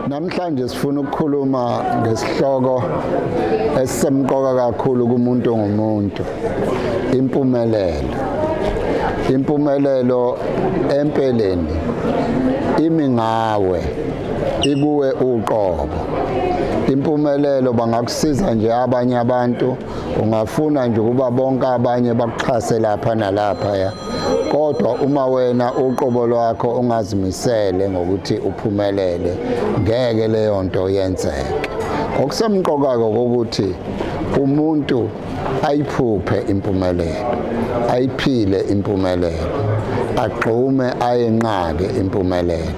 Namhlanje sifuna ukukhuluma ngesihloko esisemqoka kakhulu kumuntu ngumuntu, impumelelo. Impumelelo empeleni imi ngawe, ikuwe uqobo. Impumelelo bangakusiza nje abanye abantu, ungafuna nje ukuba bonke abanye bakuxhase lapha nalapha. Kodwa uma wena uqobo lwakho ungazimisele ngokuthi uphumelele, ngeke leyo nto yenzeke. Okusemqoka ukuthi umuntu ayiphuphe impumelelo, ayiphile impumelelo, agqume ayenqake impumelelo.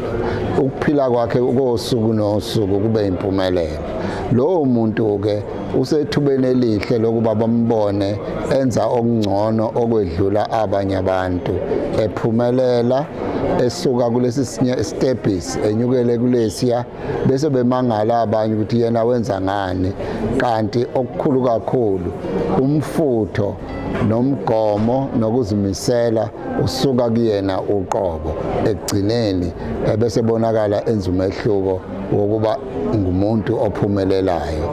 Ukuphila kwakhe kosuku nosuku kube impumelelo. Lowo muntu ke usethubeni elihle lokuba bambone enza okungcono okwedlula abanye abantu, ephumelela, esuka kulesi sinye stepis enyukele kulesiya, bese bemangala abanye ukuthi yena wenza ngani. Kanti okukhulu kakhulu umfutho nomgomo nokuzimisela usuka kuyena uqobo. Ekugcineni ebese bonakala enza umehluko wokuba ngumuntu ophumelelayo.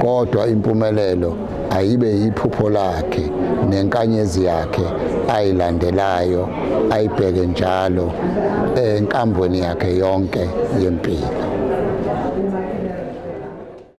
Kodwa impumelelo ayibe yiphupho lakhe nenkanyezi yakhe ayilandelayo, ayibheke njalo enkambweni yakhe yonke yempilo.